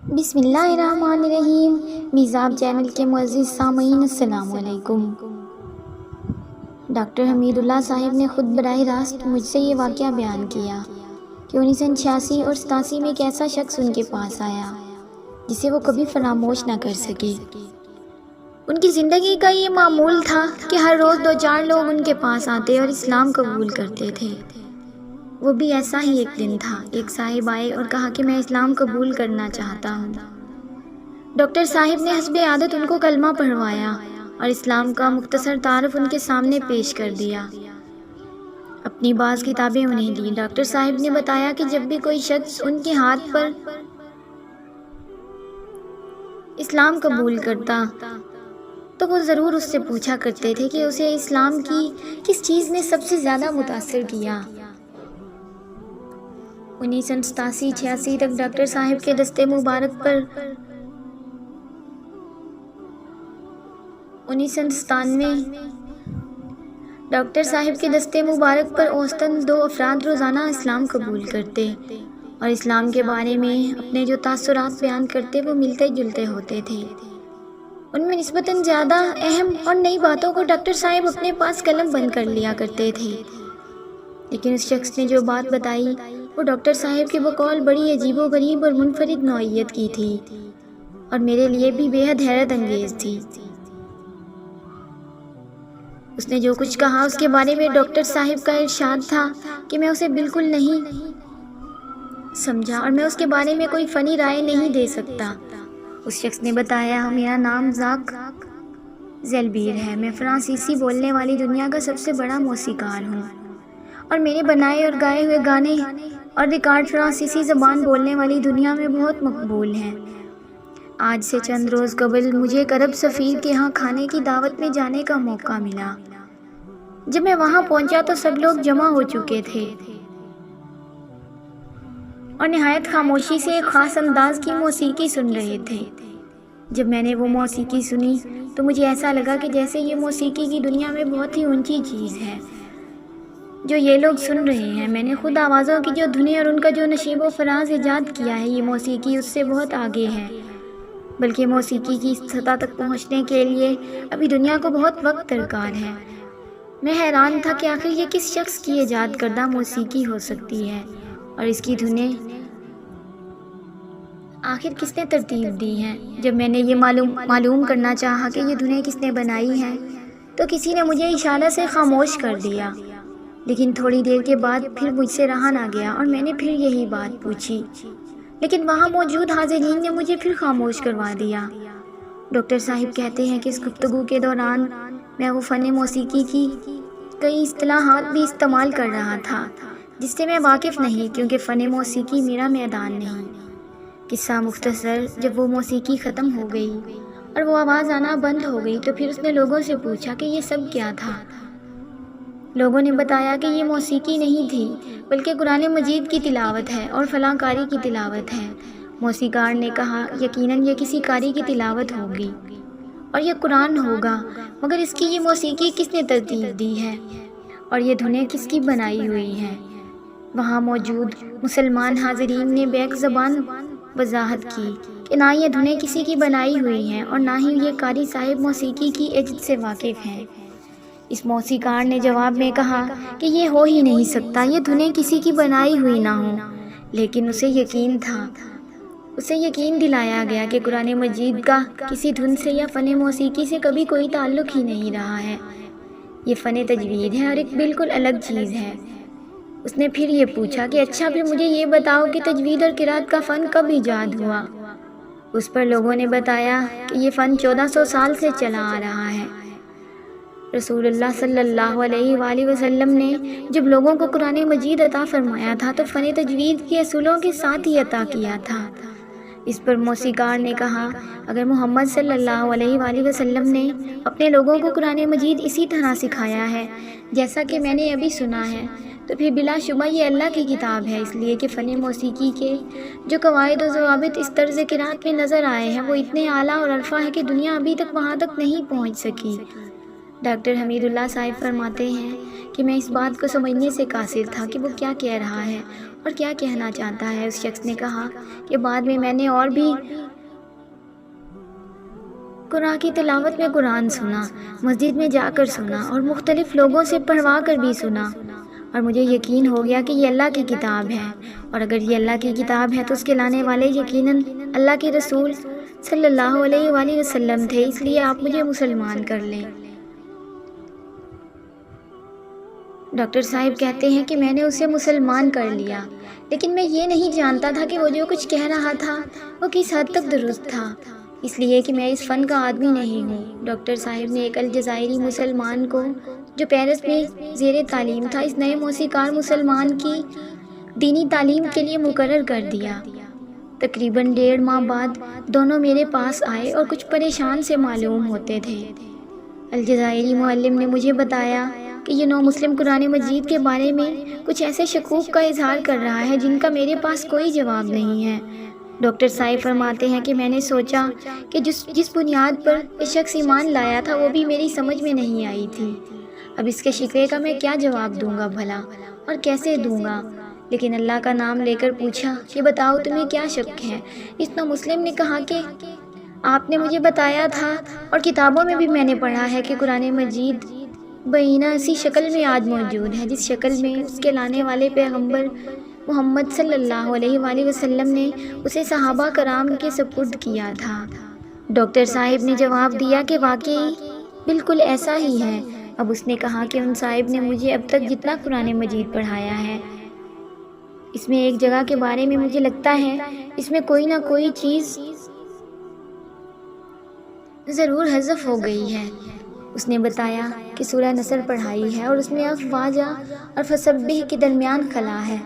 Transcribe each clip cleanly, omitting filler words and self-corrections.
بسم اللہ الرحمن الرحیم۔ میزاب چینل کے معزز سامعین السلام علیکم۔ ڈاکٹر حمید اللہ صاحب نے خود براہ راست مجھ سے یہ واقعہ بیان کیا کہ 1986 اور 87 میں ایک ایسا شخص ان کے پاس آیا جسے وہ کبھی فراموش نہ کر سکے۔ ان کی زندگی کا یہ معمول تھا کہ ہر روز 2-4 لوگ ان کے پاس آتے اور اسلام قبول کرتے تھے۔ وہ بھی ایسا ہی ایک دن تھا۔ ایک صاحب آئے اور کہا کہ میں اسلام قبول کرنا چاہتا ہوں۔ ڈاکٹر صاحب نے حسب عادت ان کو کلمہ پڑھوایا اور اسلام کا مختصر تعارف ان کے سامنے پیش کر دیا۔ اپنی بعض کتابیں انہیں دی۔ ڈاکٹر صاحب نے بتایا کہ جب بھی کوئی شخص ان کے ہاتھ پر اسلام قبول کرتا تو وہ ضرور اس سے پوچھا کرتے تھے کہ اسے اسلام کی کس چیز نے سب سے زیادہ متاثر کیا۔ 1987-86 تک ڈاکٹر صاحب کے دستے مبارک پر 1997 ڈاکٹر صاحب کے دستے مبارک پر اوسطاً 2 افراد روزانہ اسلام قبول کرتے اور اسلام کے بارے میں اپنے جو تاثرات بیان کرتے وہ ملتے جلتے ہوتے تھے۔ ان میں نسبتاً زیادہ اہم اور نئی باتوں کو ڈاکٹر صاحب اپنے پاس قلم بند کر لیا کرتے تھے، لیکن اس شخص نے جو بات بتائی وہ ڈاکٹر صاحب کے بقول بڑی عجیب و غریب اور منفرد نوعیت کی تھی اور میرے لیے بھی بے حد حیرت انگیز تھی۔ اس نے جو کچھ کہا اس کے بارے میں ڈاکٹر صاحب کا ارشاد تھا کہ میں اسے بالکل نہیں سمجھا اور میں اس کے بارے میں کوئی فنی رائے نہیں دے سکتا۔ اس شخص نے بتایا، میرا نام ژاک زیلبیر ہے، میں فرانسیسی بولنے والی دنیا کا سب سے بڑا موسیقار ہوں اور میرے بنائے اور گائے ہوئے گانے اور ریکارڈ فرانسیسی زبان بولنے والی دنیا میں بہت مقبول ہیں۔ آج سے چند روز قبل مجھے ایک عرب سفیر کے ہاں کھانے کی دعوت میں جانے کا موقع ملا۔ جب میں وہاں پہنچا تو سب لوگ جمع ہو چکے تھے اور نہایت خاموشی سے ایک خاص انداز کی موسیقی سن رہے تھے۔ جب میں نے وہ موسیقی سنی تو مجھے ایسا لگا کہ جیسے یہ موسیقی کی دنیا میں بہت ہی اونچی چیز ہے جو یہ لوگ سن رہے ہیں۔ میں نے خود آوازوں کی جو دھنیں اور ان کا جو نشیب و فراز ایجاد کیا ہے، یہ موسیقی اس سے بہت آگے ہے، بلکہ موسیقی کی اس سطح تک پہنچنے کے لیے ابھی دنیا کو بہت وقت درکار ہے۔ میں حیران تھا کہ آخر یہ کس شخص کی ایجاد کردہ موسیقی ہو سکتی ہے اور اس کی دھنیں آخر کس نے ترتیب دی ہیں۔ جب میں نے یہ معلوم کرنا چاہا کہ یہ دھنیں کس نے بنائی ہیں تو کسی نے مجھے اشارہ سے خاموش کر دیا، لیکن تھوڑی دیر کے بعد پھر مجھ سے رہا نہ گیا اور میں نے پھر یہی بات پوچھی، لیکن وہاں موجود حاضرین نے مجھے پھر خاموش کروا دیا۔ ڈاکٹر صاحب کہتے ہیں کہ اس گفتگو کے دوران میں وہ فن موسیقی کی کئی اصطلاحات بھی استعمال کر رہا تھا جس سے میں واقف نہیں، کیونکہ فن موسیقی میرا میدان نہیں۔ قصہ مختصر، جب وہ موسیقی ختم ہو گئی اور وہ آواز آنا بند ہو گئی تو پھر اس نے لوگوں سے پوچھا کہ یہ سب کیا تھا۔ لوگوں نے بتایا کہ یہ موسیقی نہیں تھی بلکہ قرآن مجید کی تلاوت ہے اور فلاں قاری کی تلاوت ہے۔ موسیقار نے کہا، یقیناً یہ کسی قاری کی تلاوت ہوگی اور یہ قرآن ہوگا، مگر اس کی یہ موسیقی کس نے ترتیب دی ہے اور یہ دھنیں کس کی بنائی ہوئی ہیں؟ وہاں موجود مسلمان حاضرین نے بیک زبان وضاحت کی کہ نہ یہ دھنیں کسی کی بنائی ہوئی ہیں اور نہ ہی یہ قاری صاحب موسیقی کی ایجاد سے واقف ہیں۔ اس موسیقار نے جواب میں کہا کہ یہ ہو ہی نہیں سکتا، یہ دھنیں کسی کی بنائی ہوئی نہ ہوں، لیکن اسے یقین تھا۔ اسے یقین دلایا گیا کہ قرآن مجید کا کسی دھن سے یا فن موسیقی سے کبھی کوئی تعلق ہی نہیں رہا ہے، یہ فن تجوید ہے اور ایک بالکل الگ چیز ہے۔ اس نے پھر یہ پوچھا کہ اچھا پھر مجھے یہ بتاؤ کہ تجوید اور قرات کا فن کب ایجاد ہوا؟ اس پر لوگوں نے بتایا کہ یہ فن 1400 سال سے چلا آ رہا ہے۔ رسول اللہ صلی اللہ علیہ وآلہ وسلم نے جب لوگوں کو قرآن مجید عطا فرمایا تھا تو فن تجوید کے اصولوں کے ساتھ ہی عطا کیا تھا۔ اس پر موسیقار نے کہا، اگر محمد صلی اللہ علیہ وآلہ وسلم نے اپنے لوگوں کو قرآن مجید اسی طرح سکھایا ہے جیسا کہ میں نے ابھی سنا ہے تو پھر بلا شبہ یہ اللہ کی کتاب ہے، اس لیے کہ فن موسیقی کے جو قواعد و ضوابط اس طرز قرات میں نظر آئے ہیں وہ اتنے اعلیٰ اور عرفہ ہے کہ دنیا ابھی تک وہاں تک نہیں پہنچ سکی۔ ڈاکٹر حمید اللہ صاحب فرماتے ہیں کہ میں اس بات کو سمجھنے سے قاصر تھا کہ وہ کیا کہہ رہا ہے اور کیا کہنا چاہتا ہے۔ اس شخص نے کہا کہ بعد میں نے اور بھی قرآن کی تلاوت میں قرآن سنا، مسجد میں جا کر سنا اور مختلف لوگوں سے پڑھوا کر بھی سنا، اور مجھے یقین ہو گیا کہ یہ اللہ کی کتاب ہے، اور اگر یہ اللہ کی کتاب ہے تو اس کے لانے والے یقیناً اللہ کے رسول صلی اللہ علیہ وآلہ وسلم تھے، اس لیے آپ مجھے مسلمان کر لیں۔ ڈاکٹر صاحب کہتے ہیں کہ میں نے اسے مسلمان کر لیا، لیکن میں یہ نہیں جانتا تھا کہ وہ جو کچھ کہہ رہا تھا وہ کس حد تک درست تھا، اس لیے کہ میں اس فن کا آدمی نہیں ہوں۔ ڈاکٹر صاحب نے ایک الجزائری مسلمان کو جو پیرس میں زیر تعلیم تھا، اس نئے موسیقار مسلمان کی دینی تعلیم کے لیے مقرر کر دیا۔ تقریباً 1.5 ماہ بعد دونوں میرے پاس آئے اور کچھ پریشان سے معلوم ہوتے تھے۔ الجزائری معلم نے مجھے بتایا کہ یہ نو مسلم قرآن مجید کے بارے میں کچھ ایسے شکوک کا اظہار کر رہا ہے جن کا میرے پاس کوئی جواب نہیں ہے۔ ڈاکٹر صاحب فرماتے ہیں کہ میں نے سوچا کہ جس بنیاد پر یہ شخص ایمان لایا تھا وہ بھی میری سمجھ میں نہیں آئی تھی۔ اب اس کے شکوے کا میں کیا جواب دوں گا بھلا، اور کیسے دوں گا؟ لیکن اللہ کا نام لے کر پوچھا کہ بتاؤ تمہیں کیا شک ہے؟ اس نو مسلم نے کہا کہ آپ نے مجھے بتایا تھا اور کتابوں میں بھی میں نے پڑھا ہے کہ قرآن مجید بینہ اسی شکل میں آج موجود ہے جس شکل میں اس کے لانے والے پیغمبر محمد صلی اللہ علیہ وآلہ وسلم نے اسے صحابہ کرام کے سپرد کیا تھا۔ ڈاکٹر صاحب نے جواب دیا کہ واقعی بالکل ایسا ہی ہے۔ اب اس نے کہا کہ ان صاحب نے مجھے اب تک جتنا قرآن مجید پڑھایا ہے، اس میں ایک جگہ کے بارے میں مجھے لگتا ہے اس میں کوئی نہ کوئی چیز ضرور حذف ہو گئی ہے۔ اس نے بتایا کہ سورہ نصر پڑھائی ہے اور اس میں افواجہ اور فسبح کے درمیان خلا ہے۔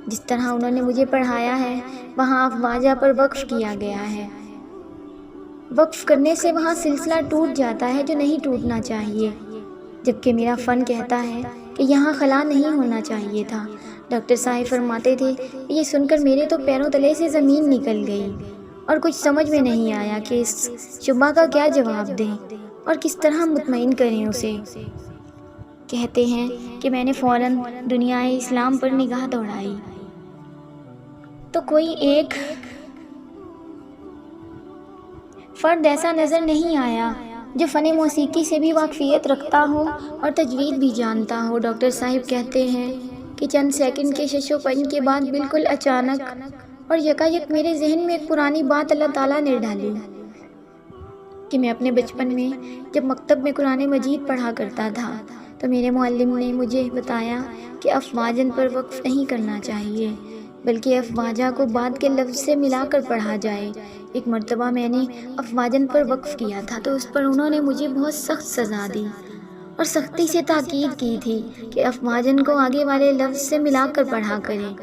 جس طرح انہوں نے مجھے پڑھایا ہے وہاں افواجہ پر وقف کیا گیا ہے۔ وقف کرنے سے وہاں سلسلہ ٹوٹ جاتا ہے جو نہیں ٹوٹنا چاہیے، جبکہ میرا فن کہتا ہے کہ یہاں خلا نہیں ہونا چاہیے تھا۔ ڈاکٹر صاحب فرماتے تھے کہ یہ سن کر میرے تو پیروں تلے سے زمین نکل گئی اور کچھ سمجھ میں نہیں آیا کہ اس شبہ کا کیا جواب دیں اور کس طرح مطمئن کریں اسے۔ کہتے ہیں کہ میں نے فوراً دنیا اسلام پر نگاہ دوڑائی تو کوئی ایک فرد ایسا نظر نہیں آیا جو فن موسیقی سے بھی واقفیت رکھتا ہو اور تجوید بھی جانتا ہو۔ ڈاکٹر صاحب کہتے ہیں کہ چند سیکنڈ کے شش و پنج کے بعد بالکل اچانک اور یکایک میرے ذہن میں ایک پرانی بات اللہ تعالیٰ نے ڈالی کہ میں اپنے بچپن میں جب مکتب میں قرآن مجید پڑھا کرتا تھا تو میرے معلم نے مجھے بتایا کہ افواجن پر وقف نہیں کرنا چاہیے بلکہ افواجہ کو بعد کے لفظ سے ملا کر پڑھا جائے۔ ایک مرتبہ میں نے افواجن پر وقف کیا تھا تو اس پر انہوں نے مجھے بہت سخت سزا دی اور سختی سے تاکید کی تھی کہ افواجن کو آگے والے لفظ سے ملا کر پڑھا کریں۔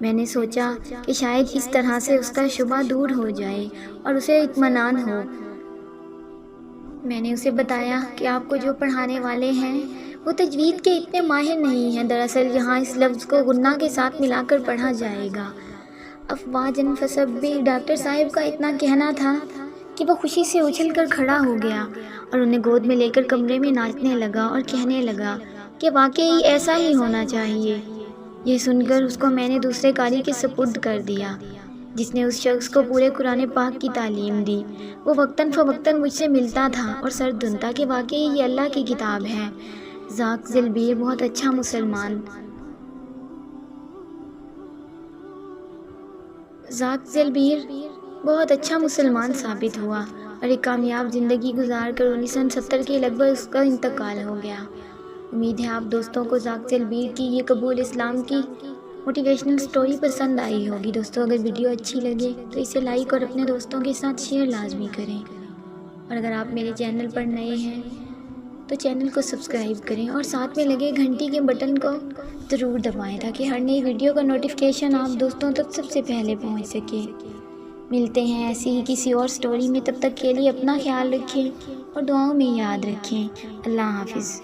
میں نے سوچا کہ شاید اس طرح سے اس کا شبہ دور ہو جائے اور اسے اطمینان ہو۔ میں نے اسے بتایا کہ آپ کو جو پڑھانے والے ہیں وہ تجوید کے اتنے ماہر نہیں ہیں، دراصل یہاں اس لفظ کو غنہ کے ساتھ ملا کر پڑھا جائے گا، افواجن فسبح۔ ڈاکٹر صاحب کا اتنا کہنا تھا کہ وہ خوشی سے اچھل کر کھڑا ہو گیا اور انہیں گود میں لے کر کمرے میں ناچنے لگا اور کہنے لگا کہ واقعی ایسا ہی ہونا چاہیے۔ یہ سن کر اس کو میں نے دوسرے قاری کے سپرد کر دیا جس نے اس شخص کو پورے قرآن پاک کی تعلیم دی۔ وہ وقتاً فوقتاً مجھ سے ملتا تھا اور سر دھنتا کہ واقعی یہ اللہ کی کتاب ہے۔ ذاک زلبیر بہت اچھا مسلمان ثابت ہوا اور ایک کامیاب زندگی گزار کر 1970 کے لگ بھگ اس کا انتقال ہو گیا۔ امید ہے آپ دوستوں کو ذاک زلبیر کی یہ قبول اسلام کی موٹیویشنل سٹوری پسند آئی ہوگی۔ دوستوں اگر ویڈیو اچھی لگے تو اسے لائک اور اپنے دوستوں کے ساتھ شیئر لازمی کریں، اور اگر آپ میرے چینل پر نئے ہیں تو چینل کو سبسکرائب کریں اور ساتھ میں لگے گھنٹی کے بٹن کو ضرور دبائیں تاکہ ہر نئی ویڈیو کا نوٹیفیکیشن آپ دوستوں تک سب سے پہلے پہنچ سکے۔ ملتے ہیں ایسی ہی کسی اور سٹوری میں، تب تک کے لیے اپنا خیال رکھیں اور دعاؤں میں یاد رکھیں۔ اللہ حافظ۔